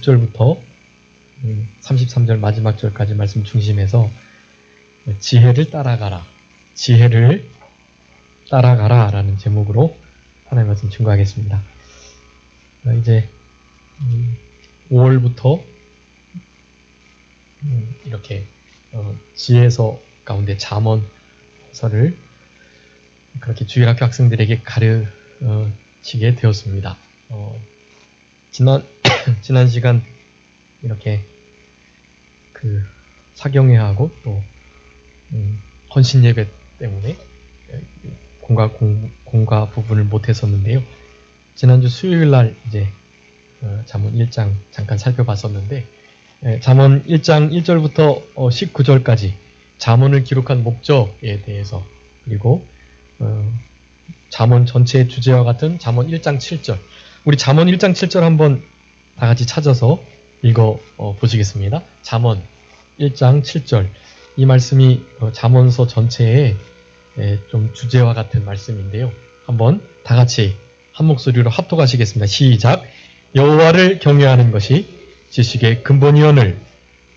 20절부터 33절 마지막 절까지 말씀 중심에서 지혜를 따라가라, 지혜를 따라가라 라는 제목으로 하나님 말씀 증거하겠습니다. 이제 5월부터 이렇게 지혜서 가운데 잠언서를 그렇게 주일학교 학생들에게 가르치게 되었습니다. 지난 시간 이렇게 그 사경회하고 또 헌신 예배 때문에 공과 부분을 못 했었는데요. 지난주 수요일 날 이제 잠언 1장 잠깐 살펴봤었는데, 잠언 1장 1절부터 19절까지 잠언을 기록한 목적에 대해서, 그리고 잠언 전체의 주제와 같은 잠언 1장 7절, 우리 잠언 1장 7절 한번 다 같이 찾아서 읽어 보시겠습니다. 잠언 1장 7절, 이 말씀이 잠언서 전체의 좀 주제와 같은 말씀인데요. 한번 다 같이 한 목소리로 합독하시겠습니다. 시작. 여호와를 경외하는 것이 지식의 근본이오늘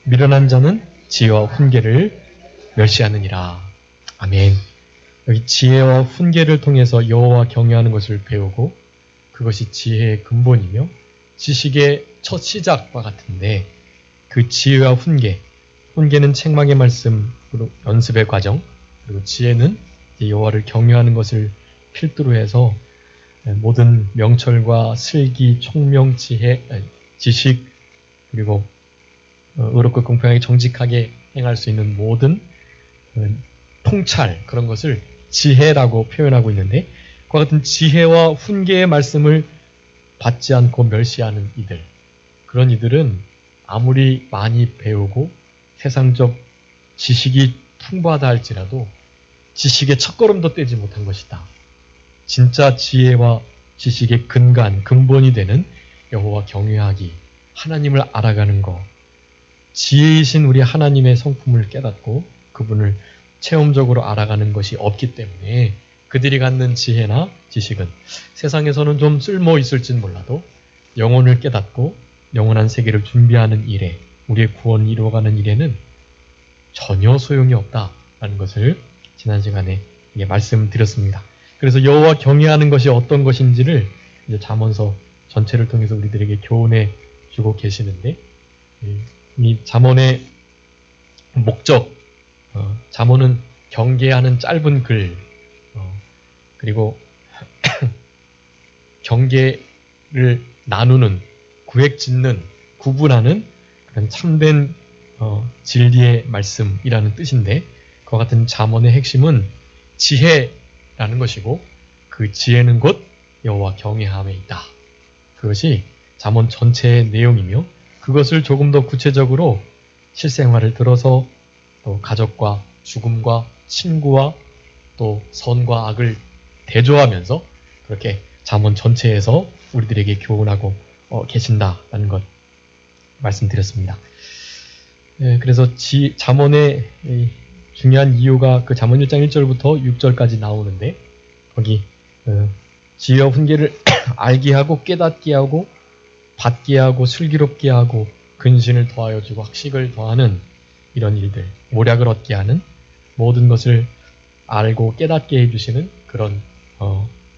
미련한 자는 지혜와 훈계를 멸시하느니라. 아멘. 여기 지혜와 훈계를 통해서 여호와 경외하는 것을 배우고 그것이 지혜의 근본이며 지식의 첫 시작과 같은데, 그 지혜와 훈계는 책망의 말씀, 그리고 연습의 과정, 그리고 지혜는 여호와를 경외하는 것을 필두로 해서 모든 명철과 슬기, 총명, 지식, 그리고 의롭고 공평하게 정직하게 행할 수 있는 모든 통찰, 그런 것을 지혜라고 표현하고 있는데, 그와 같은 지혜와 훈계의 말씀을 받지 않고 멸시하는 이들, 그런 이들은 아무리 많이 배우고 세상적 지식이 풍부하다 할지라도 지식의 첫걸음도 떼지 못한 것이다. 진짜 지혜와 지식의 근본이 되는 여호와 경외하기, 하나님을 알아가는 것, 지혜이신 우리 하나님의 성품을 깨닫고 그분을 체험적으로 알아가는 것이 없기 때문에 그들이 갖는 지혜나 지식은 세상에서는 좀 쓸모 있을진 몰라도 영혼을 깨닫고 영원한 세계를 준비하는 일에, 우리의 구원을 이루어가는 일에는 전혀 소용이 없다라는 것을 지난 시간에 말씀드렸습니다. 그래서 여호와 경외하는 것이 어떤 것인지를 이제 잠언서 전체를 통해서 우리들에게 교훈해 주고 계시는데, 이 잠언의 목적, 잠언은 경계하는 짧은 글, 그리고 경계를 나누는, 구획짓는, 구분하는 그런 참된 진리의 말씀이라는 뜻인데, 그와 같은 잠언의 핵심은 지혜라는 것이고, 그 지혜는 곧 여호와 경외함에 있다. 그것이 잠언 전체의 내용이며, 그것을 조금 더 구체적으로 실생활을 들어서 또 가족과 죽음과 친구와 또 선과 악을 대조하면서 그렇게 잠언 전체에서 우리들에게 교훈하고 계신다라는 것 말씀드렸습니다. 그래서 잠언의 중요한 이유가 그 잠언 1장 1절부터 6절까지 나오는데, 거기 지혜와 훈계를 알게 하고 깨닫게 하고 받게 하고 슬기롭게 하고 근신을 더하여 주고 학식을 더하는 이런 일들, 모략을 얻게 하는 모든 것을 알고 깨닫게 해주시는 그런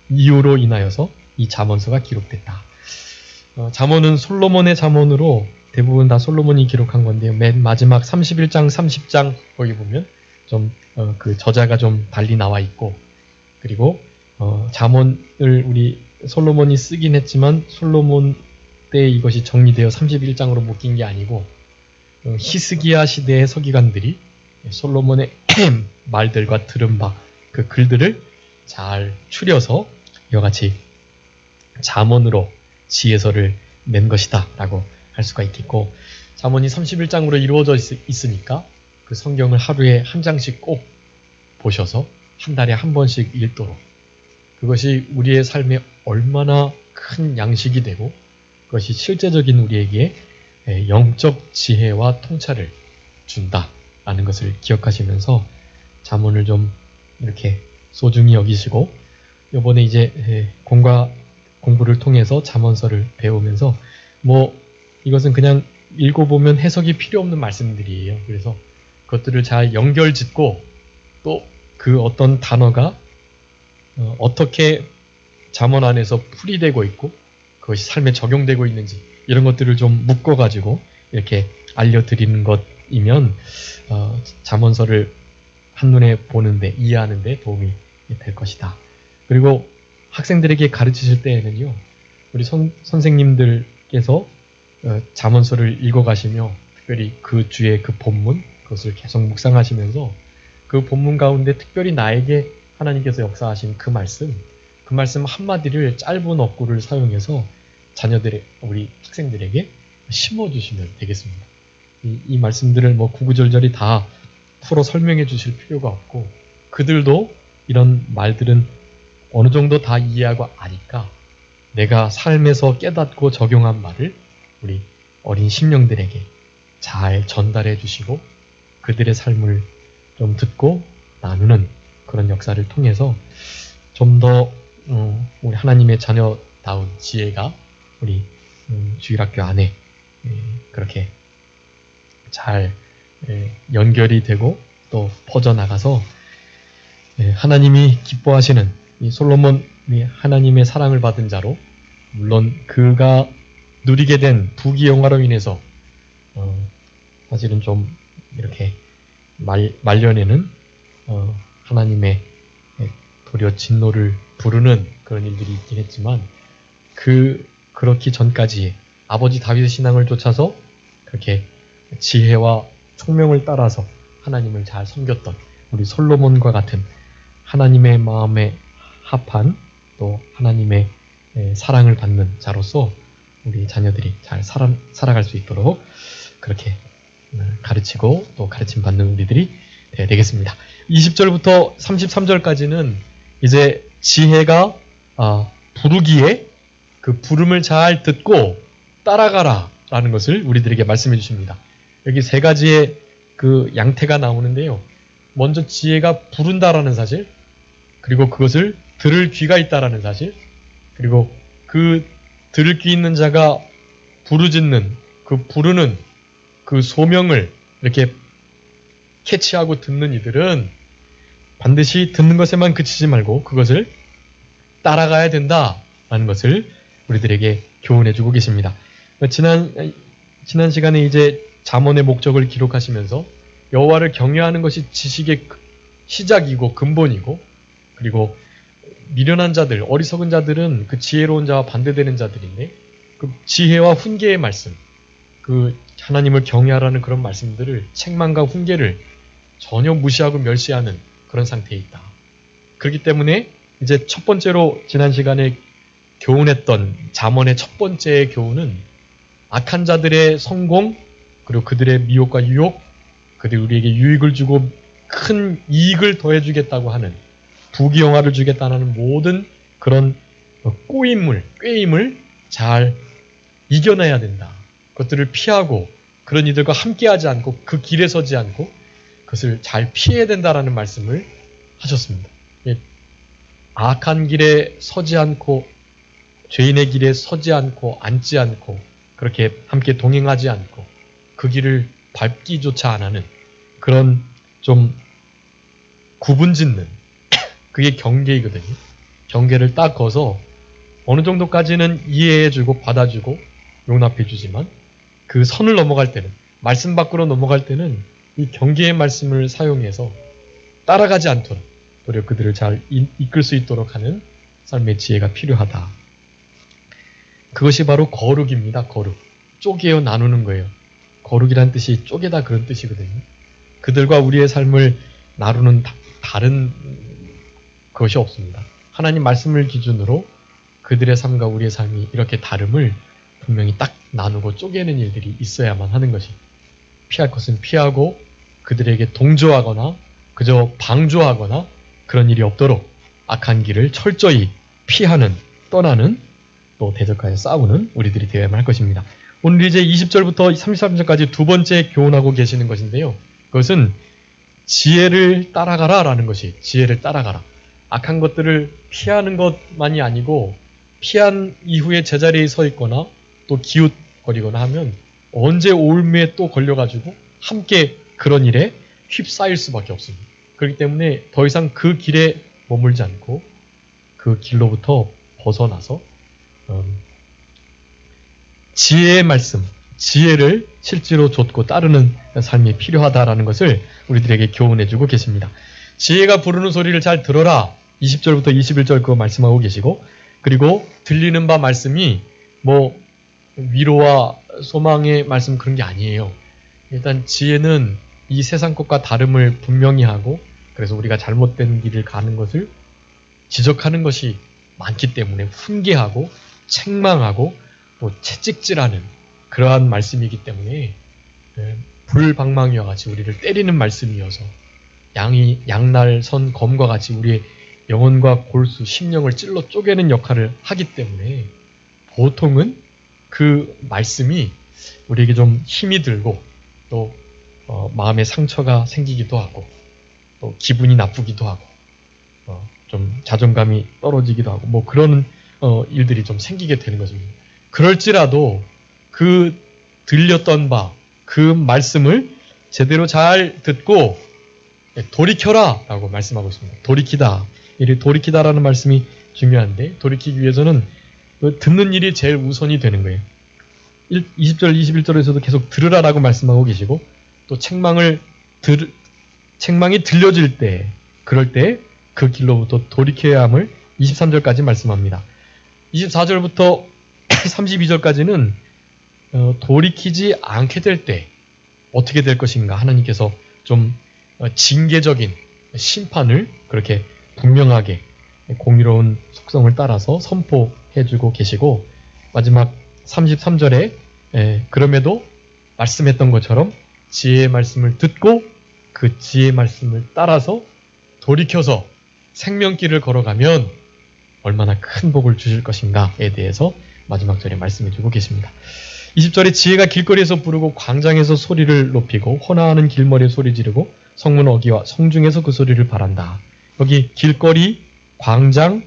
이유로 인하여서 이 잠언서가 기록됐다. 잠언은 솔로몬의 잠언으로 대부분 다 솔로몬이 기록한 건데요. 맨 마지막 31장, 30장 거기 보면 좀 그 저자가 좀 달리 나와 있고, 그리고 잠언을 우리 솔로몬이 쓰긴 했지만 솔로몬 때 이것이 정리되어 31장으로 묶인 게 아니고 히스기야 시대의 서기관들이 솔로몬의 말들과 들은 바 그 글들을 잘 추려서 이와 같이 잠언으로 지혜서를 낸 것이다 라고 할 수가 있겠고, 잠언이 31장으로 이루어져 있으니까 그 성경을 하루에 한 장씩 꼭 보셔서 한 달에 한 번씩 읽도록, 그것이 우리의 삶에 얼마나 큰 양식이 되고 그것이 실제적인 우리에게 영적 지혜와 통찰을 준다라는 것을 기억하시면서 잠언을 좀 이렇게 소중히 여기시고, 이번에 이제 공부를 통해서 잠언서를 배우면서 이것은 그냥 읽어보면 해석이 필요 없는 말씀들이에요. 그래서 그것들을 잘 연결짓고 또 그 어떤 단어가 어떻게 잠언 안에서 풀이되고 있고 그것이 삶에 적용되고 있는지 이런 것들을 좀 묶어가지고 이렇게 알려드리는 것이면 잠언서를 한눈에 보는데 이해하는데 도움이 될 것이다. 그리고 학생들에게 가르치실 때에는요. 우리 선생님들께서 잠언서를 읽어가시며 특별히 그 주의 그 본문 그것을 계속 묵상하시면서 그 본문 가운데 특별히 나에게 하나님께서 역사하신 그 말씀 한마디를 짧은 어구를 사용해서 우리 학생들에게 심어주시면 되겠습니다. 이 말씀들을 뭐 구구절절히 다 풀어 설명해 주실 필요가 없고 그들도 이런 말들은 어느 정도 다 이해하고 아니까 내가 삶에서 깨닫고 적용한 말을 우리 어린 심령들에게 잘 전달해 주시고 그들의 삶을 좀 듣고 나누는 그런 역사를 통해서 좀 더 우리 하나님의 자녀다운 지혜가 우리 주일학교 안에 그렇게 잘 연결이 되고 또 퍼져나가서 하나님이 기뻐하시는 이 솔로몬이 하나님의 사랑을 받은 자로 물론 그가 누리게 된 부귀영화로 인해서 사실은 좀 이렇게 말년에는 하나님의 도리어 진노를 부르는 그런 일들이 있긴 했지만 그렇기 전까지 아버지 다윗의 신앙을 쫓아서 그렇게 지혜와 총명을 따라서 하나님을 잘 섬겼던 우리 솔로몬과 같은 하나님의 마음에 합한 또 하나님의 사랑을 받는 자로서 우리 자녀들이 잘 살아갈 수 있도록 그렇게 가르치고 또 가르침 받는 우리들이 되겠습니다. 20절부터 33절까지는 이제 지혜가 부르기에 그 부름을 잘 듣고 따라가라 라는 것을 우리들에게 말씀해 주십니다. 여기 세 가지의 그 양태가 나오는데요. 먼저 지혜가 부른다라는 사실, 그리고 그것을 들을 귀가 있다라는 사실, 그리고 그 들을 귀 있는 자가 부르짖는 그 부르는 그 소명을 이렇게 캐치하고 듣는 이들은 반드시 듣는 것에만 그치지 말고 그것을 따라가야 된다라는 것을 우리들에게 교훈해주고 계십니다. 지난 시간에 이제 잠언의 목적을 기록하시면서 여호와를 경외하는 것이 지식의 시작이고 근본이고 그리고 미련한 자들, 어리석은 자들은 그 지혜로운 자와 반대되는 자들인데 그 지혜와 훈계의 말씀, 그 하나님을 경외하라는 그런 말씀들을 책망과 훈계를 전혀 무시하고 멸시하는 그런 상태에 있다. 그렇기 때문에 이제 첫 번째로 지난 시간에 교훈했던 잠언의 첫 번째 교훈은 악한 자들의 성공 그리고 그들의 미혹과 유혹 그들이 우리에게 유익을 주고 큰 이익을 더해주겠다고 하는 부귀영화를 주겠다는 모든 그런 꾀임을 잘 이겨내야 된다. 그것들을 피하고 그런 이들과 함께하지 않고 그 길에 서지 않고 그것을 잘 피해야 된다라는 말씀을 하셨습니다. 악한 길에 서지 않고 죄인의 길에 서지 않고 앉지 않고 그렇게 함께 동행하지 않고 그 길을 밟기조차 안 하는 그런 좀 구분짓는 그게 경계이거든요. 경계를 딱 거서 어느 정도까지는 이해해주고 받아주고 용납해주지만 그 선을 넘어갈 때는 말씀 밖으로 넘어갈 때는 이 경계의 말씀을 사용해서 따라가지 않도록 도리어 그들을 잘 이끌 수 있도록 하는 삶의 지혜가 필요하다. 그것이 바로 거룩입니다. 거룩. 쪼개어 나누는 거예요. 거룩이란 뜻이 쪼개다 그런 뜻이거든요. 그들과 우리의 삶을 나누는 다른 것이 없습니다. 하나님 말씀을 기준으로 그들의 삶과 우리의 삶이 이렇게 다름을 분명히 딱 나누고 쪼개는 일들이 있어야만 하는 것이 피할 것은 피하고 그들에게 동조하거나 그저 방조하거나 그런 일이 없도록 악한 길을 철저히 피하는 떠나는 또 대적하여 싸우는 우리들이 되어야만 할 것입니다. 오늘 이제 20절부터 33절까지 두 번째 교훈하고 계시는 것인데요. 그것은 지혜를 따라가라 라는 것이 지혜를 따라가라. 악한 것들을 피하는 것만이 아니고 피한 이후에 제자리에 서 있거나 또 뒤적거리거나 하면 언제 올무에 또 걸려가지고 함께 그런 일에 휩싸일 수밖에 없습니다. 그렇기 때문에 더 이상 그 길에 머물지 않고 그 길로부터 벗어나서 지혜의 말씀, 지혜를 실제로 좇고 따르는 삶이 필요하다라는 것을 우리들에게 교훈해주고 계십니다. 지혜가 부르는 소리를 잘 들어라. 20절부터 21절 그거 말씀하고 계시고, 그리고 들리는 바 말씀이 뭐 위로와 소망의 말씀 그런 게 아니에요. 일단 지혜는 이 세상 것과 다름을 분명히 하고, 그래서 우리가 잘못된 길을 가는 것을 지적하는 것이 많기 때문에 훈계하고 책망하고 또 채찍질하는 그러한 말씀이기 때문에 불방망이와 같이 우리를 때리는 말씀이어서 양날 선 검과 같이 우리의 영혼과 골수, 심령을 찔러 쪼개는 역할을 하기 때문에 보통은 그 말씀이 우리에게 좀 힘이 들고 또 마음의 상처가 생기기도 하고 또 기분이 나쁘기도 하고 좀 자존감이 떨어지기도 하고 뭐 그런 일들이 좀 생기게 되는 것입니다. 그럴지라도 그 들렸던 바 그 말씀을 제대로 잘 듣고 돌이켜라 라고 말씀하고 있습니다. 돌이키다. 이 돌이키다라는 말씀이 중요한데 돌이키기 위해서는 듣는 일이 제일 우선이 되는 거예요. 20절, 21절에서도 계속 들으라라고 말씀하고 계시고 또 책망이 들려질 때 그럴 때 그 길로부터 돌이켜야 함을 23절까지 말씀합니다. 24절부터 32절까지는 돌이키지 않게 될 때 어떻게 될 것인가 하나님께서 좀 징계적인 심판을 그렇게 분명하게 공의로운 속성을 따라서 선포해주고 계시고 마지막 33절에 그럼에도 말씀했던 것처럼 지혜의 말씀을 듣고 그 지혜의 말씀을 따라서 돌이켜서 생명길을 걸어가면 얼마나 큰 복을 주실 것인가에 대해서 마지막 절에 말씀해주고 계십니다. 20절에 지혜가 길거리에서 부르고 광장에서 소리를 높이고 호나하는 길머리에 소리 지르고 성문 어귀와 성중에서 그 소리를 바란다. 여기 길거리, 광장,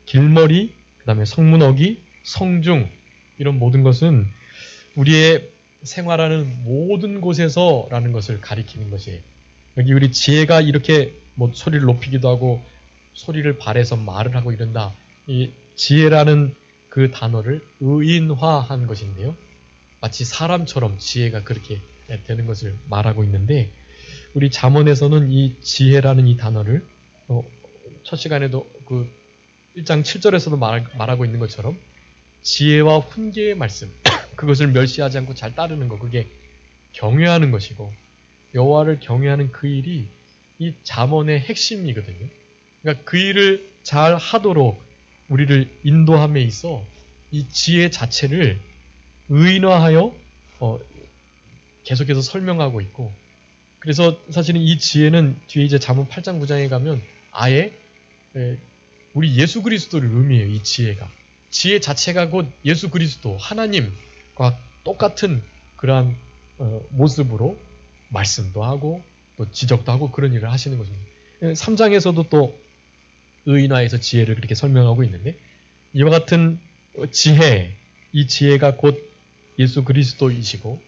길머리, 그 다음에 성문 어귀, 성중 이런 모든 것은 우리의 생활하는 모든 곳에서라는 것을 가리키는 것이에요. 여기 우리 지혜가 이렇게 뭐 소리를 높이기도 하고 소리를 발해서 말을 하고 이런다. 이 지혜라는 그 단어를 의인화한 것인데요. 마치 사람처럼 지혜가 그렇게 되는 것을 말하고 있는데 우리 잠언에서는 이 지혜라는 이 단어를 첫 시간에도 그 1장 7절에서도 말하고 있는 것처럼 지혜와 훈계의 말씀 그것을 멸시하지 않고 잘 따르는 것 그게 경외하는 것이고 여호와를 경외하는 그 일이 이 잠언의 핵심이거든요. 그러니까 그 일을 잘 하도록 우리를 인도함에 있어 이 지혜 자체를 의인화하여 계속해서 설명하고 있고 그래서 사실은 이 지혜는 뒤에 이제 잠언 8장 9장에 가면 아예 우리 예수 그리스도를 의미해요. 이 지혜가. 지혜 자체가 곧 예수 그리스도 하나님과 똑같은 그러한 모습으로 말씀도 하고 또 지적도 하고 그런 일을 하시는 것입니다. 3장에서도 또 의인화해서 지혜를 그렇게 설명하고 있는데 이와 같은 지혜, 이 지혜가 곧 예수 그리스도이시고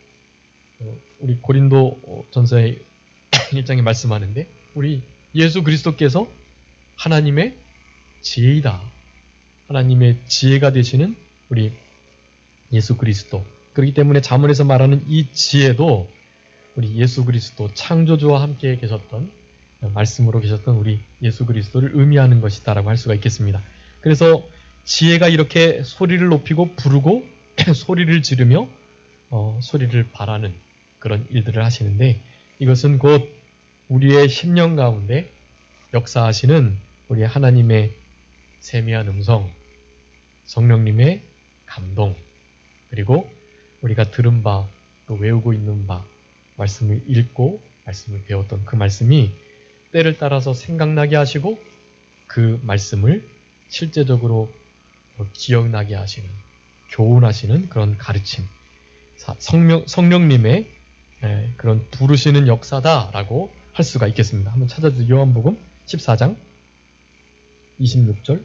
우리 고린도 전서의 1장에 말씀하는데 우리 예수 그리스도께서 하나님의 지혜이다. 하나님의 지혜가 되시는 우리 예수 그리스도. 그렇기 때문에 잠언에서 말하는 이 지혜도 우리 예수 그리스도 창조주와 함께 계셨던 말씀으로 계셨던 우리 예수 그리스도를 의미하는 것이다라고 할 수가 있겠습니다. 그래서 지혜가 이렇게 소리를 높이고 부르고 소리를 지르며 소리를 바라는 그런 일들을 하시는데 이것은 곧 우리의 심령 가운데 역사하시는 우리 하나님의 세미한 음성, 성령님의 감동, 그리고 우리가 들은 바, 또 외우고 있는 바, 말씀을 읽고 말씀을 배웠던 그 말씀이 때를 따라서 생각나게 하시고 그 말씀을 실제적으로 기억나게 하시는, 교훈하시는 그런 가르침, 성령님의 그런 부르시는 역사다라고 할 수가 있겠습니다. 한번 찾아주세요. 요한복음 14장 26절.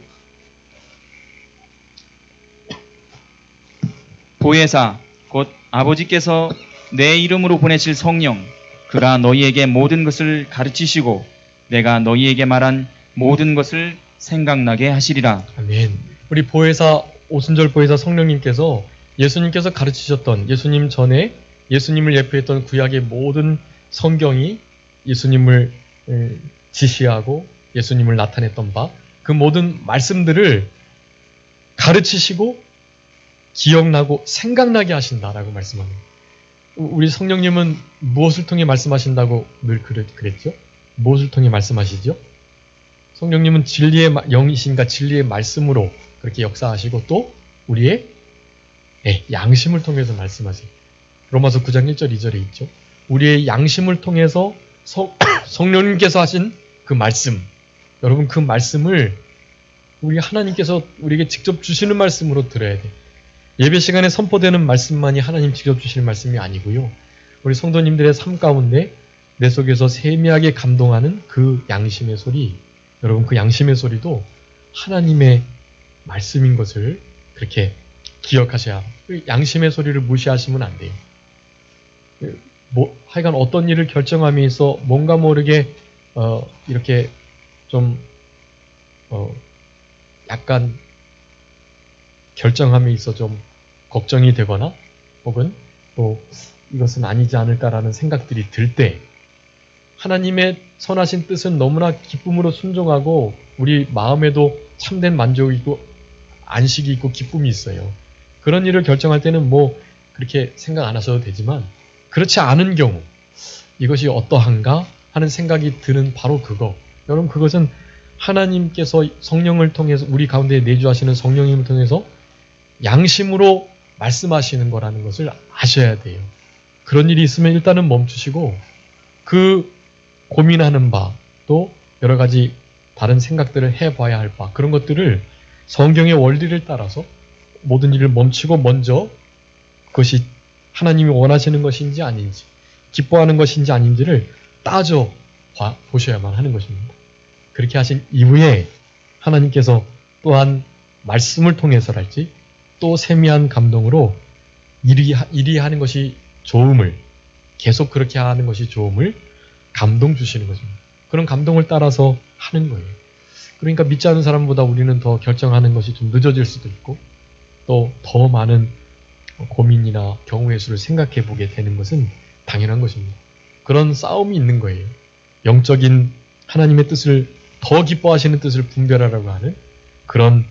보혜사 곧 아버지께서 내 이름으로 보내실 성령, 그가 너희에게 모든 것을 가르치시고 내가 너희에게 말한 모든 것을 생각나게 하시리라. 아멘. 우리 보혜사, 오순절 보혜사 성령님께서 예수님께서 가르치셨던, 예수님 전에 예수님을 예표했던 구약의 모든 성경이 예수님을 지시하고 예수님을 나타냈던 바, 그 모든 말씀들을 가르치시고 기억나고 생각나게 하신다라고 말씀합니다. 우리 성령님은 무엇을 통해 말씀하신다고 늘 그랬죠? 무엇을 통해 말씀하시죠? 성령님은 진리의 영이신가 진리의 말씀으로 그렇게 역사하시고 또 우리의 양심을 통해서 말씀하세요. 로마서 9장 1절 2절에 있죠. 우리의 양심을 통해서 성령님께서 하신 그 말씀, 여러분 그 말씀을 우리 하나님께서 우리에게 직접 주시는 말씀으로 들어야 돼요. 예배 시간에 선포되는 말씀만이 하나님 직접 주시는 말씀이 아니고요. 우리 성도님들의 삶 가운데 내 속에서 세미하게 감동하는 그 양심의 소리, 여러분 그 양심의 소리도 하나님의 말씀인 것을 그렇게 기억하셔야, 양심의 소리를 무시하시면 안 돼요. 하여간 어떤 일을 결정함에 있어 뭔가 모르게 이렇게 좀 약간 결정함에 있어 좀 걱정이 되거나 혹은 또 이것은 아니지 않을까라는 생각들이 들 때 하나님의 선하신 뜻은 너무나 기쁨으로 순종하고 우리 마음에도 참된 만족이 있고 안식이 있고 기쁨이 있어요. 그런 일을 결정할 때는 뭐 그렇게 생각 안 하셔도 되지만 그렇지 않은 경우 이것이 어떠한가 하는 생각이 드는 바로 그거. 여러분 그것은 하나님께서 성령을 통해서 우리 가운데 내주하시는 성령님을 통해서 양심으로 말씀하시는 거라는 것을 아셔야 돼요. 그런 일이 있으면 일단은 멈추시고 그 고민하는 바 또 여러 가지 다른 생각들을 해봐야 할 바 그런 것들을 성경의 원리를 따라서 모든 일을 멈추고 먼저 그것이 하나님이 원하시는 것인지 아닌지 기뻐하는 것인지 아닌지를 따져 보셔야만 하는 것입니다. 그렇게 하신 이후에 하나님께서 또한 말씀을 통해서랄지 또 세미한 감동으로 이리 하는 것이 좋음을 계속 그렇게 하는 것이 좋음을 감동 주시는 것입니다. 그런 감동을 따라서 하는 거예요. 그러니까 믿지 않는 사람보다 우리는 더 결정하는 것이 좀 늦어질 수도 있고 또 더 많은 고민이나 경우의 수를 생각해 보게 되는 것은 당연한 것입니다. 그런 싸움이 있는 거예요. 영적인 하나님의 뜻을 더 기뻐하시는 뜻을 분별하라고 하는 그런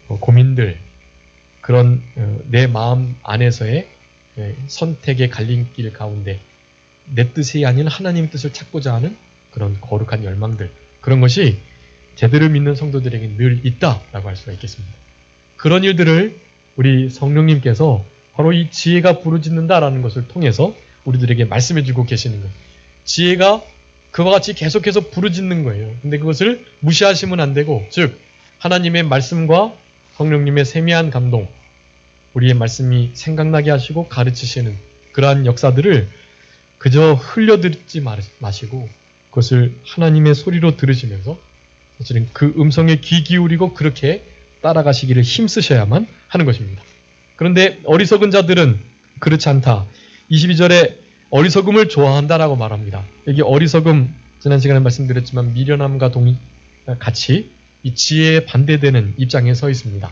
고민들, 그런 내 마음 안에서의 선택의 갈림길 가운데 내 뜻이 아닌 하나님의 뜻을 찾고자 하는 그런 거룩한 열망들, 그런 것이 제대로 믿는 성도들에게 늘 있다라고 할 수가 있겠습니다. 그런 일들을 우리 성령님께서 바로 이 지혜가 부르짖는다라는 것을 통해서 우리들에게 말씀해주고 계시는 거예요. 지혜가 그와 같이 계속해서 부르짖는 거예요. 근데 그것을 무시하시면 안 되고, 즉 하나님의 말씀과 성령님의 세미한 감동, 우리의 말씀이 생각나게 하시고 가르치시는 그러한 역사들을 그저 흘려듣지 마시고 그것을 하나님의 소리로 들으시면서 사실은 그 음성에 귀 기울이고 그렇게 따라가시기를 힘쓰셔야만 하는 것입니다. 그런데 어리석은 자들은 그렇지 않다. 22절에 어리석음을 좋아한다라고 말합니다. 여기 어리석음, 지난 시간에 말씀드렸지만 미련함과 같이 이 지혜에 반대되는 입장에 서 있습니다.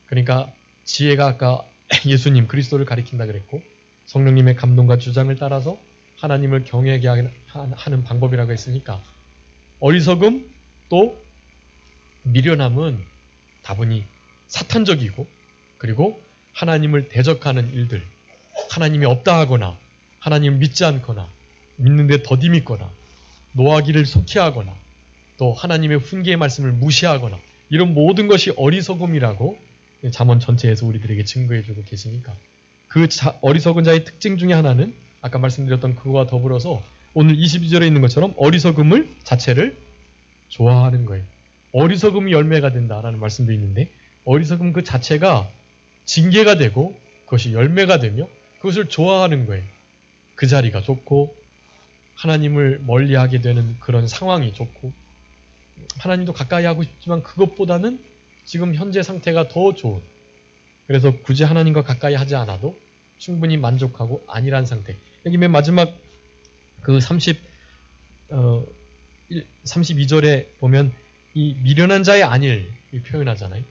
그러니까 지혜가 아까 예수님 그리스도를 가리킨다 그랬고 성령님의 감동과 주장을 따라서 하나님을 경외하게 하는 방법이라고 했으니까 어리석음 또 미련함은 다분히 사탄적이고 그리고 하나님을 대적하는 일들, 하나님이 없다 하거나 하나님을 믿지 않거나 믿는데 더디 믿거나 노하기를 속히하거나 또 하나님의 훈계의 말씀을 무시하거나 이런 모든 것이 어리석음이라고 잠언 전체에서 우리들에게 증거해주고 계시니까 그 어리석은 자의 특징 중에 하나는 아까 말씀드렸던 그거와 더불어서 오늘 22절에 있는 것처럼 어리석음을 자체를 좋아하는 거예요. 어리석음이 열매가 된다라는 말씀도 있는데 어리석음 그 자체가 징계가 되고 그것이 열매가 되며 그것을 좋아하는 거예요. 그 자리가 좋고 하나님을 멀리하게 되는 그런 상황이 좋고 하나님도 가까이 하고 싶지만 그것보다는 지금 현재 상태가 더 좋은, 그래서 굳이 하나님과 가까이 하지 않아도 충분히 만족하고 안일한 상태. 여기 맨 마지막 그 32절에 보면 이 미련한 자의 안일 표현하잖아요.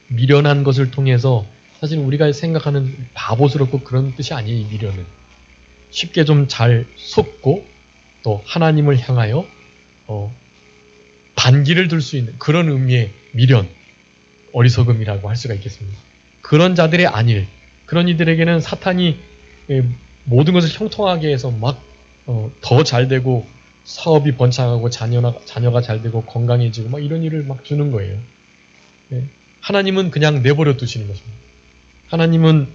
미련한 것을 통해서 사실 우리가 생각하는 바보스럽고 그런 뜻이 아니에요. 이 미련은 쉽게 좀 잘 속고 또 하나님을 향하여 반기를 들 수 있는 그런 의미의 미련, 어리석음이라고 할 수가 있겠습니다. 그런 자들의 안일, 그런 이들에게는 사탄이 모든 것을 형통하게 해서 막 더 잘되고 사업이 번창하고 자녀가 잘되고 건강해지고 막 이런 일을 막 주는 거예요. 하나님은 그냥 내버려 두시는 것입니다. 하나님은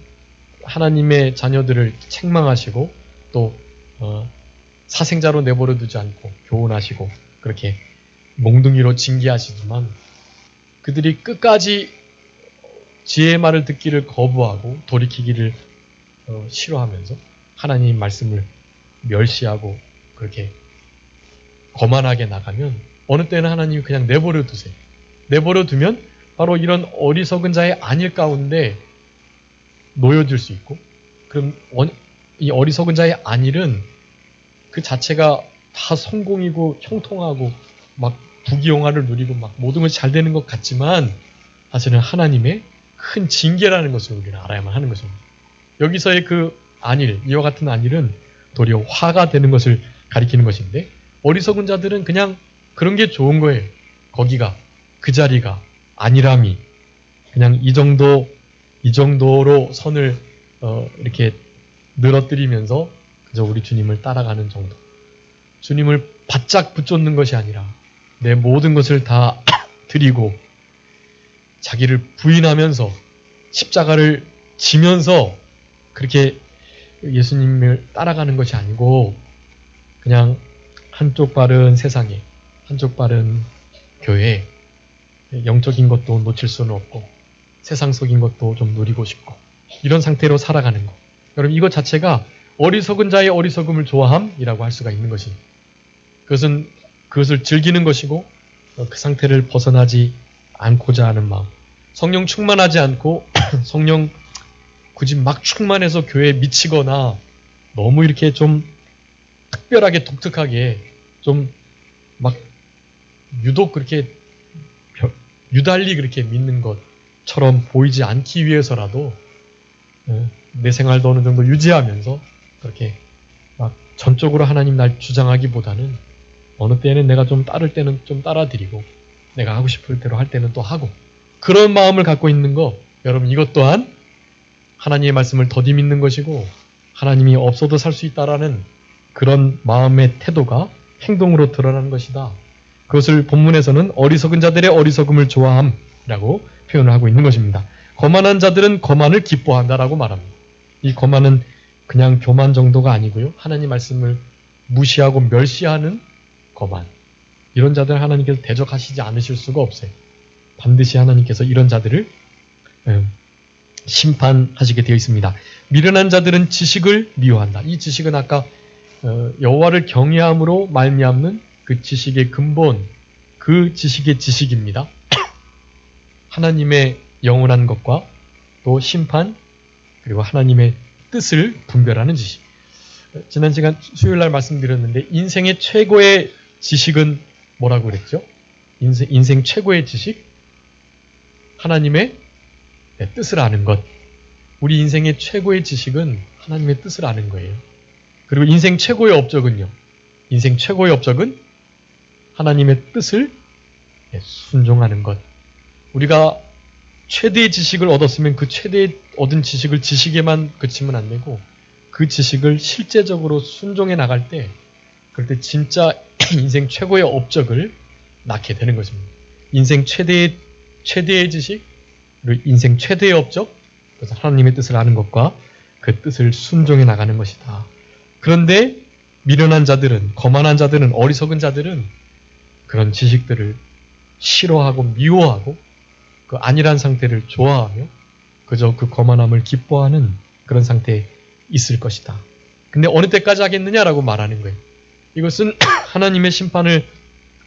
하나님의 자녀들을 책망하시고 또 사생자로 내버려 두지 않고 교훈하시고 그렇게 몽둥이로 징계하시지만 그들이 끝까지 지혜의 말을 듣기를 거부하고 돌이키기를 싫어하면서 하나님 말씀을 멸시하고 그렇게 거만하게 나가면 어느 때는 하나님이 그냥 내버려 두세요. 내버려 두면 바로 이런 어리석은 자의 안일 가운데 놓여질 수 있고, 그럼 이 어리석은 자의 안일은 그 자체가 다 성공이고 형통하고 막 부귀영화를 누리고 막 모든 것이 잘 되는 것 같지만 사실은 하나님의 큰 징계라는 것을 우리는 알아야만 하는 것입니다. 여기서의 그 안일, 이와 같은 안일은 도리어 화가 되는 것을 가리키는 것인데 어리석은 자들은 그냥 그런 게 좋은 거예요. 거기가, 그 자리가, 안일함이 그냥 이 정도로 선을 이렇게 늘어뜨리면서 그저 우리 주님을 따라가는 정도. 주님을 바짝 붙잡는 것이 아니라 내 모든 것을 다 드리고 자기를 부인하면서 십자가를 지면서 그렇게 예수님을 따라가는 것이 아니고 그냥 한쪽 발은 세상에, 한쪽 발은 교회에 영적인 것도 놓칠 수는 없고 세상 속인 것도 좀 누리고 싶고 이런 상태로 살아가는 것. 여러분 이것 자체가 어리석은 자의 어리석음을 좋아함이라고 할 수가 있는 것입니다. 그것은 그것을 즐기는 것이고 그 상태를 벗어나지 않고자 하는 마음. 성령 충만하지 않고 성령 굳이 막 충만해서 교회에 미치거나 너무 이렇게 좀 특별하게 독특하게 좀 막 유독 그렇게 유달리 그렇게 믿는 것처럼 보이지 않기 위해서라도 내 생활도 어느 정도 유지하면서 그렇게 막 전적으로 하나님 날 주장하기보다는 어느 때는 내가 좀 따를 때는 좀 따라드리고 내가 하고 싶을 대로 할 때는 또 하고 그런 마음을 갖고 있는 거 여러분 이것 또한 하나님의 말씀을 더디 믿는 것이고 하나님이 없어도 살 수 있다라는 그런 마음의 태도가 행동으로 드러나는 것이다. 그것을 본문에서는 어리석은 자들의 어리석음을 좋아함이라고 표현을 하고 있는 것입니다. 거만한 자들은 거만을 기뻐한다라고 말합니다. 이 거만은 그냥 교만 정도가 아니고요. 하나님 말씀을 무시하고 멸시하는 거만. 이런 자들 하나님께서 대적하시지 않으실 수가 없어요. 반드시 하나님께서 이런 자들을 심판하시게 되어 있습니다. 미련한 자들은 지식을 미워한다. 이 지식은 아까 여호와를 경외함으로 말미암는 그 지식의 근본, 그 지식의 지식입니다. 하나님의 영원한 것과 또 심판 그리고 하나님의 뜻을 분별하는 지식. 지난 시간 수요일날 말씀드렸는데 인생의 최고의 지식은 뭐라고 그랬죠? 인생 최고의 지식? 하나님의 뜻을 아는 것. 우리 인생의 최고의 지식은 하나님의 뜻을 아는 거예요. 그리고 인생 최고의 업적은요. 인생 최고의 업적은 하나님의 뜻을 순종하는 것. 우리가 최대의 지식을 얻었으면 그 최대의 얻은 지식을 지식에만 그치면 안 되고 그 지식을 실제적으로 순종해 나갈 때 그럴 때 진짜 인생 최고의 업적을 낳게 되는 것입니다. 인생 최대의 지식 그리고 인생 최대의 업적 그래서 하나님의 뜻을 아는 것과 그 뜻을 순종해 나가는 것이다. 그런데 미련한 자들은 거만한 자들은 어리석은 자들은 그런 지식들을 싫어하고 미워하고 그 안일한 상태를 좋아하며 그저 그 거만함을 기뻐하는 그런 상태에 있을 것이다. 근데 어느 때까지 하겠느냐라고 말하는 거예요. 이것은 하나님의 심판을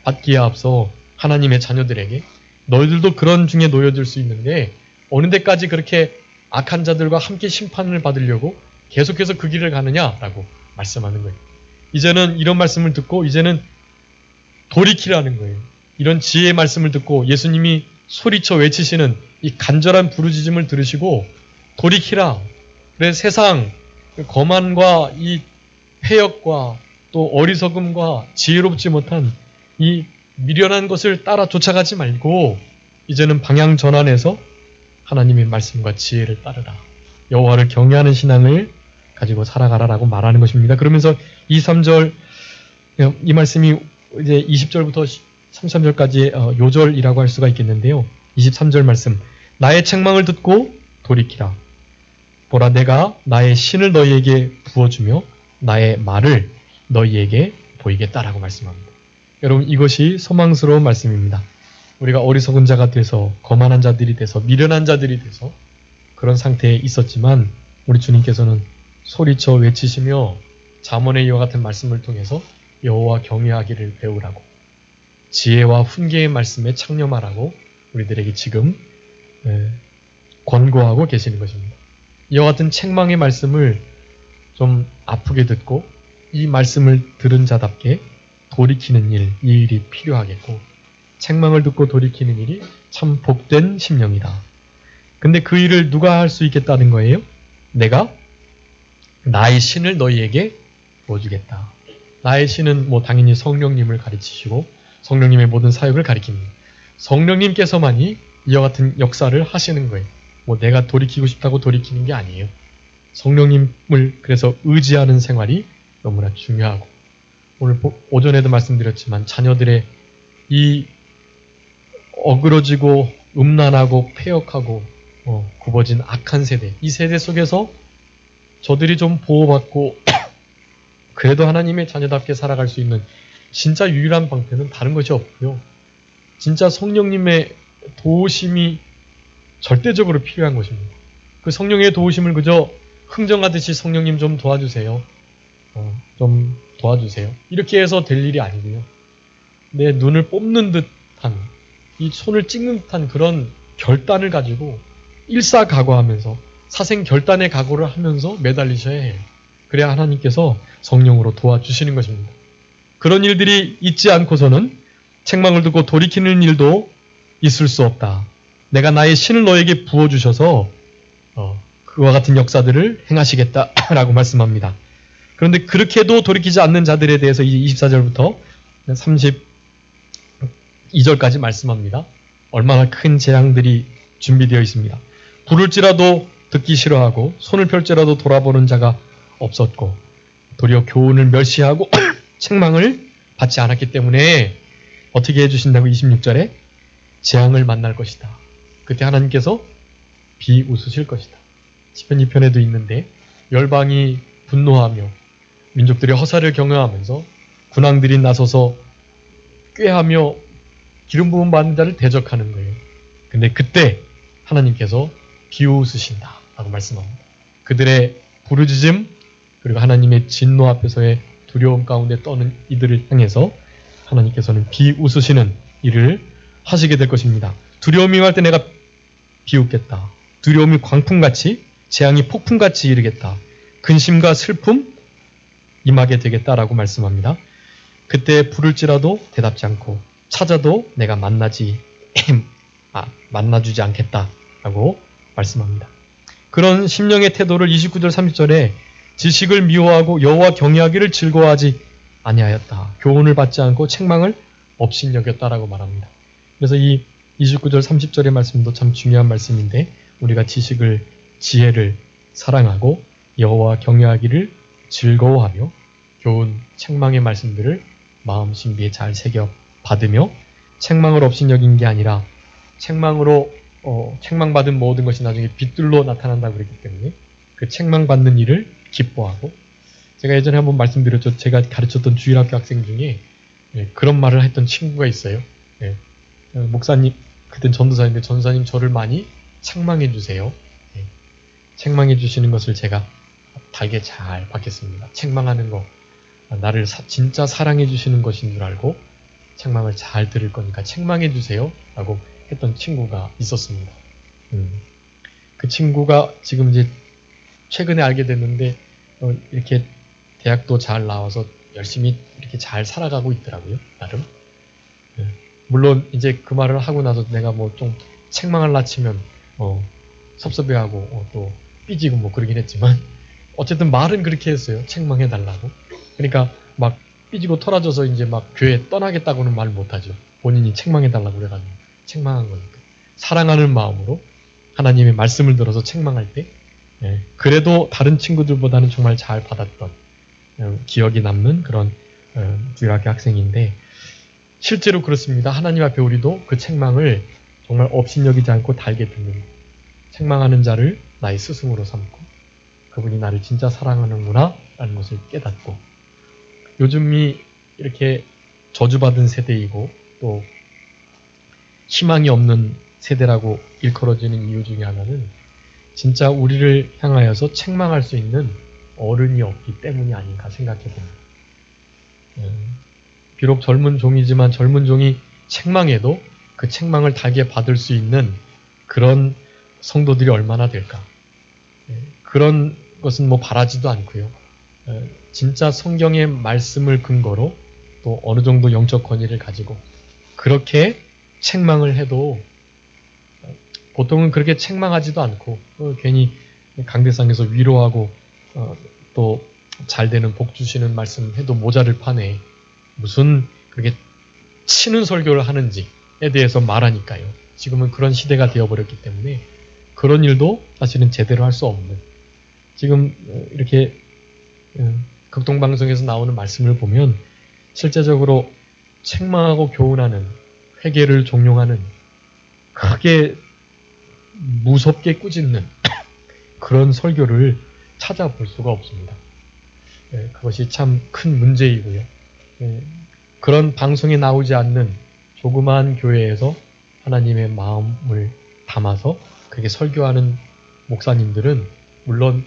받기에 앞서 하나님의 자녀들에게 너희들도 그런 중에 놓여들 수 있는데 어느 때까지 그렇게 악한 자들과 함께 심판을 받으려고 계속해서 그 길을 가느냐라고 말씀하는 거예요. 이제는 이런 말씀을 듣고 이제는 돌이키라는 거예요. 이런 지혜의 말씀을 듣고 예수님이 소리쳐 외치시는 이 간절한 부르짖음을 들으시고 돌이키라. 그래 세상 거만과 이 폐역과 또 어리석음과 지혜롭지 못한 이 미련한 것을 따라 쫓아가지 말고 이제는 방향 전환해서 하나님의 말씀과 지혜를 따르라. 여호와를 경외하는 신앙을 가지고 살아가라라고 말하는 것입니다. 그러면서 2, 3절 이 말씀이 이제 20절부터 33절까지 요절이라고 할 수가 있겠는데요. 23절 말씀 나의 책망을 듣고 돌이키라. 보라 내가 나의 신을 너희에게 부어주며 나의 말을 너희에게 보이겠다라고 말씀합니다. 여러분 이것이 소망스러운 말씀입니다. 우리가 어리석은 자가 돼서 거만한 자들이 돼서 미련한 자들이 돼서 그런 상태에 있었지만 우리 주님께서는 소리쳐 외치시며 잠언의 이와 같은 말씀을 통해서 여호와 경외하기를 배우라고 지혜와 훈계의 말씀에 창념하라고 우리들에게 지금 권고하고 계시는 것입니다. 이와 같은 책망의 말씀을 좀 아프게 듣고 이 말씀을 들은 자답게 돌이키는 일, 이 일이 필요하겠고 책망을 듣고 돌이키는 일이 참 복된 심령이다. 근데 그 일을 누가 할 수 있겠다는 거예요? 내가 나의 신을 너희에게 보여주겠다. 나의 신은 뭐 당연히 성령님을 가르치시고 성령님의 모든 사역을 가리킵니다. 성령님께서만이 이와 같은 역사를 하시는 거예요. 뭐 내가 돌이키고 싶다고 돌이키는 게 아니에요. 성령님을 그래서 의지하는 생활이 너무나 중요하고 오늘 오전에도 말씀드렸지만 자녀들의 이 어그러지고 음란하고 폐역하고 굽어진 악한 세대 이 세대 속에서 저들이 좀 보호받고 그래도 하나님의 자녀답게 살아갈 수 있는 진짜 유일한 방패는 다른 것이 없고요. 진짜 성령님의 도우심이 절대적으로 필요한 것입니다. 그 성령의 도우심을 그저 흥정하듯이 성령님 좀 도와주세요. 좀 도와주세요. 이렇게 해서 될 일이 아니고요. 내 눈을 뽑는 듯한 이 손을 찍는 듯한 그런 결단을 가지고 일사각오하면서 사생결단의 각오를 하면서 매달리셔야 해요. 그래야 하나님께서 성령으로 도와주시는 것입니다. 그런 일들이 있지 않고서는 책망을 듣고 돌이키는 일도 있을 수 없다. 내가 나의 신을 너에게 부어주셔서 그와 같은 역사들을 행하시겠다라고 말씀합니다. 그런데 그렇게도 돌이키지 않는 자들에 대해서 24절부터 32절까지 말씀합니다. 얼마나 큰 재앙들이 준비되어 있습니다. 부를지라도 듣기 싫어하고 손을 펼지라도 돌아보는 자가 없었고 도리어 교훈을 멸시하고 책망을 받지 않았기 때문에 어떻게 해주신다고 26절에 재앙을 만날 것이다. 그때 하나님께서 비웃으실 것이다. 시편 2편에도 있는데 열방이 분노하며 민족들이 허사를 경영하면서 군왕들이 나서서 꾀하며 기름 부음 받는 자를 대적하는 거예요. 근데 그때 하나님께서 비웃으신다 라고 말씀합니다. 그들의 부르짖음 그리고 하나님의 진노 앞에서의 두려움 가운데 떠는 이들을 향해서 하나님께서는 비웃으시는 일을 하시게 될 것입니다. 두려움이 임할 때 내가 비웃겠다. 두려움이 광풍같이 재앙이 폭풍같이 이르겠다. 근심과 슬픔 임하게 되겠다라고 말씀합니다. 그때 부를지라도 대답지 않고 찾아도 내가 만나주지 않겠다라고 말씀합니다. 그런 심령의 태도를 29절 30절에 지식을 미워하고 여호와 경외하기를 즐거워하지 아니하였다. 교훈을 받지 않고 책망을 업신여겼다라고 말합니다. 그래서 이 29절 30절의 말씀도 참 중요한 말씀인데 우리가 지혜를 사랑하고 여호와 경외하기를 즐거워하며 교훈, 책망의 말씀들을 마음 신비에 잘 새겨 받으며 책망을 업신여긴 게 아니라 책망받은 모든 것이 나중에 빛들로 나타난다고 그랬기 때문에 그 책망받는 일을 기뻐하고 제가 예전에 한번 말씀드렸죠. 제가 가르쳤던 주일학교 학생 중에 그런 말을 했던 친구가 있어요. 목사님, 그땐 전도사인데 전도사님 저를 많이 책망해 주세요. 책망해 주시는 것을 제가 달게 잘 받겠습니다. 책망하는 거 나를 진짜 사랑해 주시는 것인 줄 알고 책망을 잘 들을 거니까 책망해 주세요 라고 했던 친구가 있었습니다. 그 친구가 지금 이제 최근에 알게 됐는데 이렇게 대학도 잘 나와서 열심히 이렇게 잘 살아가고 있더라고요. 나름. 물론 이제 그 말을 하고 나서 내가 뭐 좀 책망할라 치면 섭섭해하고 또 삐지고 뭐 그러긴 했지만 어쨌든 말은 그렇게 했어요. 책망해달라고. 그러니까 막 삐지고 털어져서 이제 막 교회 떠나겠다고는 말 못하죠. 본인이 책망해달라고 그래가지고 책망한 거니까. 사랑하는 마음으로 하나님의 말씀을 들어서 책망할 때 그래도 다른 친구들보다는 정말 잘 받았던 기억이 남는 그런 주일학교 학생인데 실제로 그렇습니다. 하나님 앞에 우리도 그 책망을 정말 업신여기지 않고 달게 듣는 책망하는 자를 나의 스승으로 삼고 그분이 나를 진짜 사랑하는구나 라는 것을 깨닫고 요즘이 이렇게 저주받은 세대이고 또 희망이 없는 세대라고 일컬어지는 이유 중에 하나는 진짜 우리를 향하여서 책망할 수 있는 어른이 없기 때문이 아닌가 생각해 봅니다. 비록 젊은 종이지만 젊은 종이 책망해도 그 책망을 달게 받을 수 있는 그런 성도들이 얼마나 될까. 그런 것은 뭐 바라지도 않고요. 진짜 성경의 말씀을 근거로 또 어느 정도 영적 권위를 가지고 그렇게 책망을 해도 보통은 그렇게 책망하지도 않고 괜히 강대상에서 위로하고 또 잘 되는 복 주시는 말씀 해도 모자를 파네. 무슨 그렇게 치는 설교를 하는지에 대해서 말하니까요. 지금은 그런 시대가 되어버렸기 때문에 그런 일도 사실은 제대로 할 수 없는 지금 이렇게 극동방송에서 나오는 말씀을 보면 실제적으로 책망하고 교훈하는 회개를 종용하는 크게 무섭게 꾸짖는 그런 설교를 찾아볼 수가 없습니다. 그것이 참 큰 문제이고요. 그런 방송에 나오지 않는 조그마한 교회에서 하나님의 마음을 담아서 그렇게 설교하는 목사님들은 물론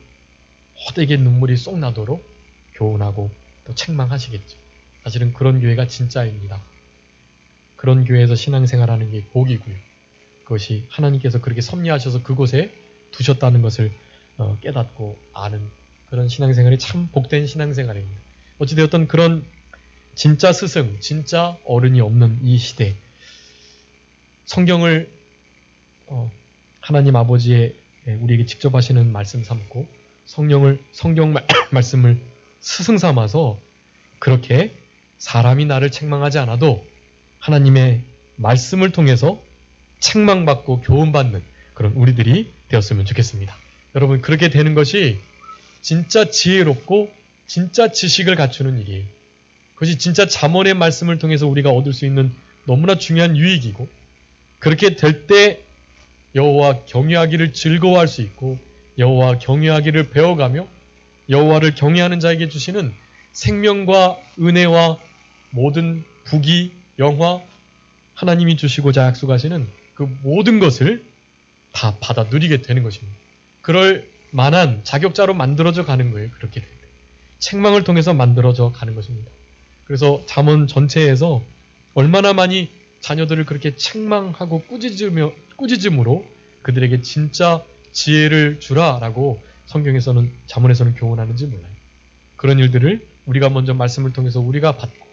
헛되게 눈물이 쏙 나도록 교훈하고 또 책망하시겠죠. 사실은 그런 교회가 진짜입니다. 그런 교회에서 신앙생활하는 게 복이고요. 그것이 하나님께서 그렇게 섭리하셔서 그곳에 두셨다는 것을 깨닫고 아는 그런 신앙생활이 참 복된 신앙생활입니다. 어찌되었든 그런 진짜 스승, 진짜 어른이 없는 이 시대 성경을 하나님 아버지의 우리에게 직접 하시는 말씀 삼고 성경 말씀을 스승 삼아서 그렇게 사람이 나를 책망하지 않아도 하나님의 말씀을 통해서 책망받고 교훈받는 그런 우리들이 되었으면 좋겠습니다. 여러분 그렇게 되는 것이 진짜 지혜롭고 진짜 지식을 갖추는 일이에요. 그것이 진짜 잠언의 말씀을 통해서 우리가 얻을 수 있는 너무나 중요한 유익이고 그렇게 될 때 여호와 경외하기를 즐거워할 수 있고 여호와 경외하기를 배워가며 여호와를 경외하는 자에게 주시는 생명과 은혜와 모든 부귀, 영화 하나님이 주시고자 약속하시는 그 모든 것을 다 받아 누리게 되는 것입니다. 그럴 만한 자격자로 만들어져 가는 거예요. 그렇게 될 때. 책망을 통해서 만들어져 가는 것입니다. 그래서 잠언 전체에서 얼마나 많이 자녀들을 그렇게 책망하고 꾸짖음으로 그들에게 진짜 지혜를 주라라고 성경에서는 잠언에서는 교훈하는지 몰라요. 그런 일들을 우리가 먼저 말씀을 통해서 우리가 받고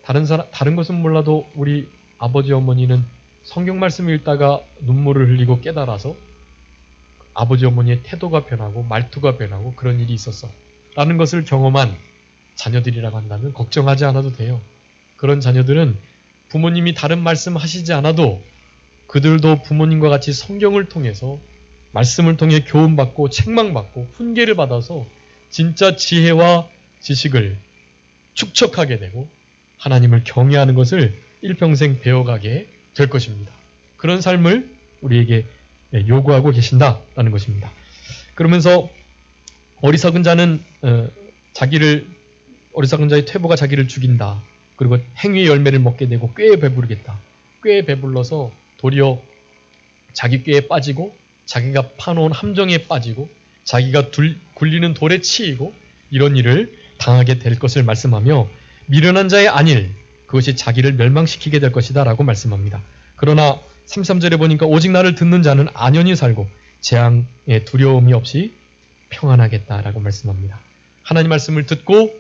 다른 것은 몰라도 우리 아버지 어머니는 성경 말씀을 읽다가 눈물을 흘리고 깨달아서 아버지 어머니의 태도가 변하고 말투가 변하고 그런 일이 있었어 라는 것을 경험한 자녀들이라고 한다면 걱정하지 않아도 돼요. 그런 자녀들은 부모님이 다른 말씀 하시지 않아도 그들도 부모님과 같이 성경을 통해서 말씀을 통해 교훈받고 책망받고 훈계를 받아서 진짜 지혜와 지식을 축적하게 되고 하나님을 경외하는 것을 일평생 배워가게 될 것입니다. 그런 삶을 우리에게 요구하고 계신다라는 것입니다. 그러면서 어리석은 자는 어리석은 자의 퇴보가 자기를 죽인다. 그리고 행위의 열매를 먹게 되고 꾀에 배부르겠다. 꾀에 배불러서 도리어 자기 꾀에 빠지고 자기가 파놓은 함정에 빠지고 자기가 굴리는 돌에 치이고 이런 일을 당하게 될 것을 말씀하며 미련한 자의 안일 그것이 자기를 멸망시키게 될 것이다 라고 말씀합니다. 그러나 33절에 보니까 오직 나를 듣는 자는 안연히 살고 재앙의 두려움이 없이 평안하겠다라고 말씀합니다. 하나님 말씀을 듣고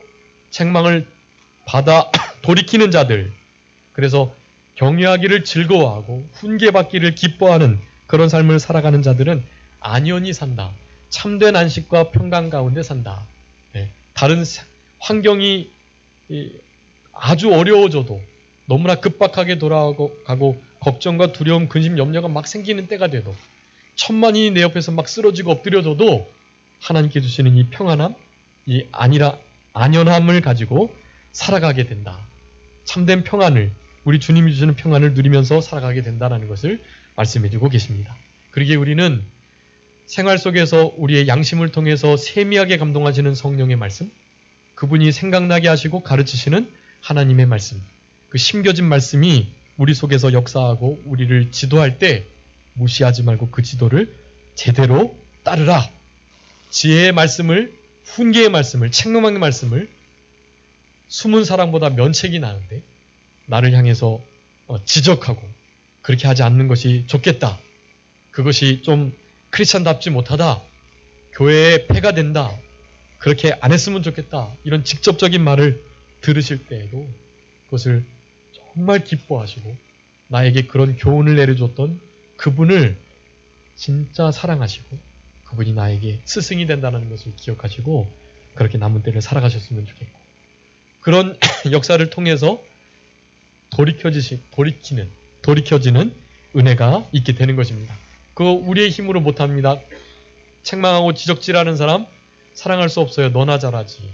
책망을 받아 돌이키는 자들, 그래서 경외하기를 즐거워하고 훈계받기를 기뻐하는 그런 삶을 살아가는 자들은 안연히 산다. 참된 안식과 평강 가운데 산다. 다른 환경이 아주 어려워져도 너무나 급박하게 돌아가고 걱정과 두려움, 근심, 염려가 막 생기는 때가 돼도 천만이 내 옆에서 막 쓰러지고 엎드려져도 하나님께 주시는 이 평안함, 이 안연함을 가지고 살아가게 된다. 참된 평안을, 우리 주님이 주시는 평안을 누리면서 살아가게 된다는 것을 말씀해주고 계십니다. 그러기에 우리는 생활 속에서 우리의 양심을 통해서 세미하게 감동하시는 성령의 말씀, 그분이 생각나게 하시고 가르치시는 하나님의 말씀, 그 심겨진 말씀이 우리 속에서 역사하고 우리를 지도할 때 무시하지 말고 그 지도를 제대로 따르라. 지혜의 말씀을, 훈계의 말씀을, 책망의 말씀을 숨은 사람보다 면책이 나는데 나를 향해서 지적하고 그렇게 하지 않는 것이 좋겠다. 그것이 좀 크리스찬답지 못하다. 교회에 폐가 된다. 그렇게 안 했으면 좋겠다. 이런 직접적인 말을 들으실 때에도 그것을 정말 기뻐하시고 나에게 그런 교훈을 내려줬던 그분을 진짜 사랑하시고 그분이 나에게 스승이 된다는 것을 기억하시고 그렇게 남은 때를 살아가셨으면 좋겠고, 그런 역사를 통해서 돌이켜지는 은혜가 있게 되는 것입니다. 그거 우리의 힘으로 못합니다. 책망하고 지적질하는 사람 사랑할 수 없어요. 너나 잘하지.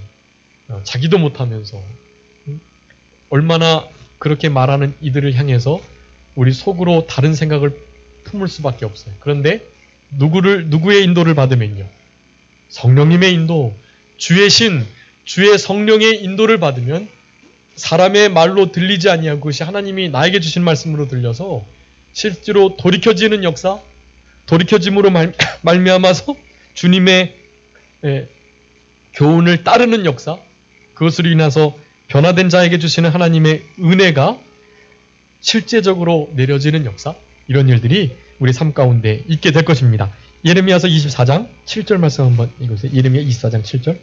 자기도 못하면서. 얼마나 그렇게 말하는 이들을 향해서 우리 속으로 다른 생각을 품을 수밖에 없어요. 그런데 누구의 인도를 받으면요, 성령님의 인도, 주의 신, 주의 성령의 인도를 받으면 사람의 말로 들리지 아니하고 그것이 하나님이 나에게 주신 말씀으로 들려서 실제로 돌이켜지는 역사, 돌이켜짐으로 말미암아서 주님의 교훈을 따르는 역사, 그것으로 인해서 변화된 자에게 주시는 하나님의 은혜가 실제적으로 내려지는 역사, 이런 일들이 우리 삶 가운데 있게 될 것입니다. 예레미야서 24장 7절 말씀 한번 읽으세요. 예레미야 24장 7절.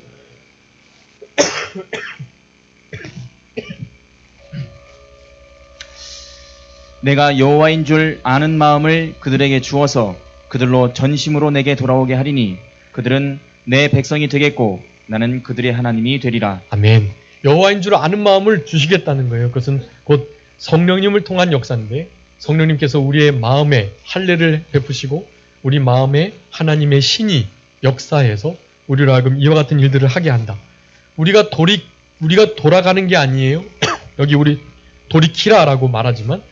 내가 여호와인 줄 아는 마음을 그들에게 주어서 그들로 전심으로 내게 돌아오게 하리니 그들은 내 백성이 되겠고 나는 그들의 하나님이 되리라. 아멘. 여호와인 줄 아는 마음을 주시겠다는 거예요. 그것은 곧 성령님을 통한 역사인데, 성령님께서 우리의 마음에 할례를 베푸시고 우리 마음에 하나님의 신이 역사해서 우리로 하여금 이와 같은 일들을 하게 한다. 우리가 돌아가는 게 아니에요. 여기 우리 돌이키라라고 말하지만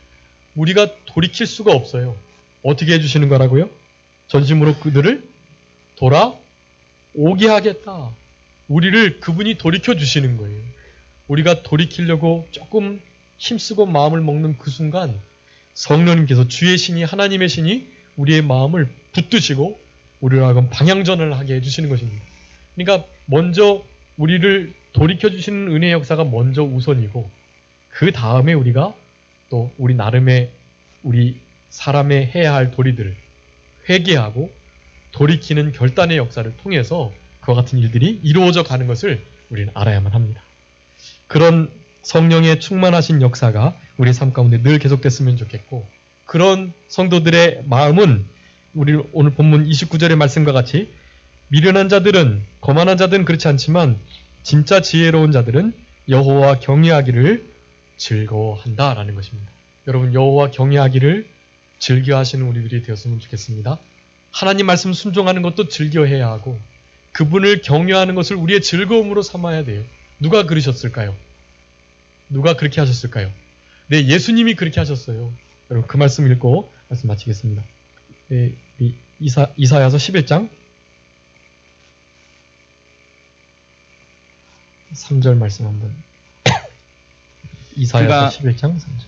우리가 돌이킬 수가 없어요. 어떻게 해주시는 거라고요? 전심으로 그들을 돌아오게 하겠다. 우리를 그분이 돌이켜 주시는 거예요. 우리가 돌이키려고 조금 힘쓰고 마음을 먹는 그 순간 성령님께서, 주의 신이, 하나님의 신이 우리의 마음을 붙드시고 우리로 하여금 방향전을 하게 해주시는 것입니다. 그러니까 먼저 우리를 돌이켜주시는 은혜의 역사가 먼저 우선이고, 그 다음에 우리가 또 우리 나름의 우리 사람의 해야 할 도리들을 회개하고 돌이키는 결단의 역사를 통해서 그와 같은 일들이 이루어져 가는 것을 우리는 알아야만 합니다. 그런 성령의 충만하신 역사가 우리 삶 가운데 늘 계속됐으면 좋겠고, 그런 성도들의 마음은 우리 오늘 본문 29절의 말씀과 같이 미련한 자들은, 거만한 자들은 그렇지 않지만 진짜 지혜로운 자들은 여호와 경외하기를 즐거워한다라는 것입니다. 여러분, 여호와 경외하기를 즐겨하시는 우리들이 되었으면 좋겠습니다. 하나님 말씀 순종하는 것도 즐겨해야 하고 그분을 경외하는 것을 우리의 즐거움으로 삼아야 돼요. 누가 그러셨을까요? 누가 그렇게 하셨을까요? 네, 예수님이 그렇게 하셨어요. 여러분, 그 말씀 읽고 말씀 마치겠습니다. 네, 이사야서 11장 3절 말씀 한번. 이사야서 11장 3절.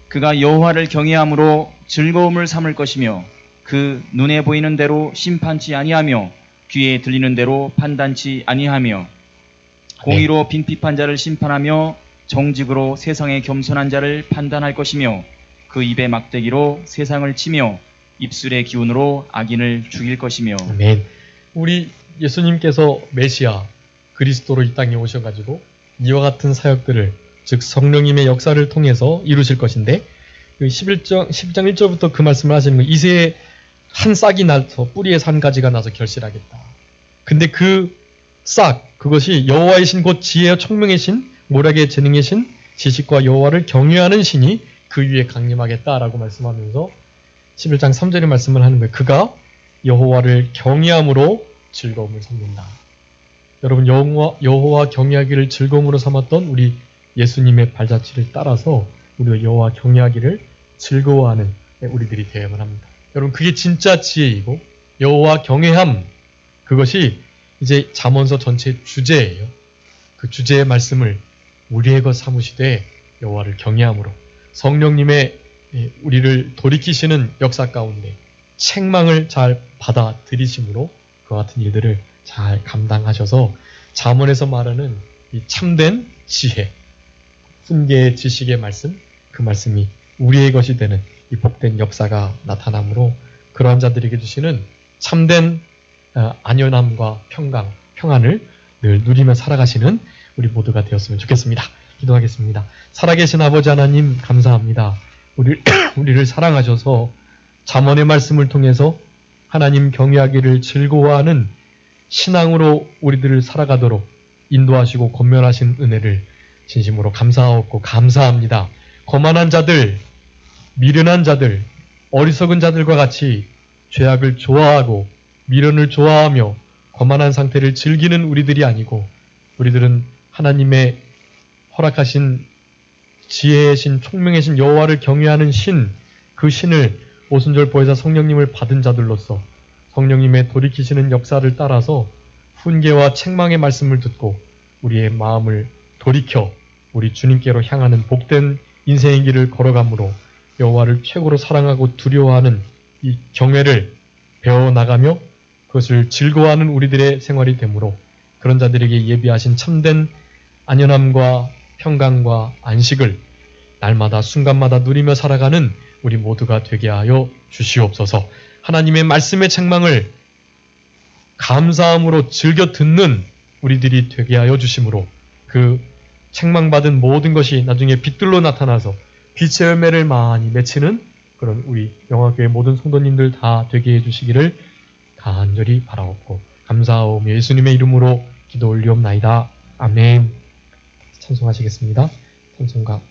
그가 여호와를 경외함으로 즐거움을 삼을 것이며 그 눈에 보이는 대로 심판치 아니하며 귀에 들리는 대로 판단치 아니하며 공의로 빈핍한 자를 심판하며 정직으로 세상의 겸손한 자를 판단할 것이며 그 입의 막대기로 세상을 치며 입술의 기운으로 악인을 죽일 것이며 아멘. 우리 예수님께서 메시아 그리스도로 이 땅에 오셔가지고 이와 같은 사역들을 즉 성령님의 역사를 통해서 이루실 것인데 12장 1절부터 그 말씀을 하시는 거예요. 이새에 한 싹이 나서 뿌리에서 한 가지가 나서 결실하겠다. 근데 그 싹 그것이 여호와의 신 곧 지혜와 총명의 신 모략의 재능의 신 지식과 여호와를 경외하는 신이 그 위에 강림하겠다라고 말씀하면서 11장 3절의 말씀을 하는 거예요. 그가 여호와를 경외함으로 즐거움을 삼는다. 여러분 여호와 경외하기를 즐거움으로 삼았던 우리 예수님의 발자취를 따라서 우리가 여호와 경외하기를 즐거워하는 우리들이 되어야만 합니다. 여러분 그게 진짜 지혜이고 여호와 경외함 그것이 이제 잠언서 전체의 주제예요. 그 주제의 말씀을 우리의 것 삼으시되 여호와를 경외함으로 성령님의 우리를 돌이키시는 역사 가운데 책망을 잘 받아들이심으로 그와 같은 일들을 잘 감당하셔서 잠언에서 말하는 이 참된 지혜, 훈계의 지식의 말씀, 그 말씀이 우리의 것이 되는 이 복된 역사가 나타나므로 그러한 자들에게 주시는 참된 안연함과 평안을 늘 누리며 살아가시는 우리 모두가 되었으면 좋겠습니다. 기도하겠습니다. 살아계신 아버지 하나님 감사합니다. 우리를 사랑하셔서 잠언의 말씀을 통해서 하나님 경외하기를 즐거워하는 신앙으로 우리들을 살아가도록 인도하시고 권면하신 은혜를 진심으로 감사하고 감사합니다. 거만한 자들, 미련한 자들, 어리석은 자들과 같이 죄악을 좋아하고 미련을 좋아하며 거만한 상태를 즐기는 우리들이 아니고 우리들은 하나님의 허락하신 지혜의 신, 총명의 신, 여호와를 경외하는 신, 그 신을 오순절 보혜사 성령님을 받은 자들로서 성령님의 돌이키시는 역사를 따라서 훈계와 책망의 말씀을 듣고 우리의 마음을 돌이켜 우리 주님께로 향하는 복된 인생의 길을 걸어가므로 여호와를 최고로 사랑하고 두려워하는 이 경외를 배워나가며 그것을 즐거워하는 우리들의 생활이 되므로 그런 자들에게 예비하신 참된 안연함과 평강과 안식을 날마다 순간마다 누리며 살아가는 우리 모두가 되게 하여 주시옵소서. 하나님의 말씀의 책망을 감사함으로 즐겨 듣는 우리들이 되게 하여 주심으로 그 책망받은 모든 것이 나중에 빛들로 나타나서 빛의 열매를 많이 맺히는 그런 우리 영화교회 모든 성도님들 다 되게 해주시기를 간절히 바라옵고 감사하오며 예수님의 이름으로 기도 올리옵나이다. 아멘. 찬송하시겠습니다. 찬송가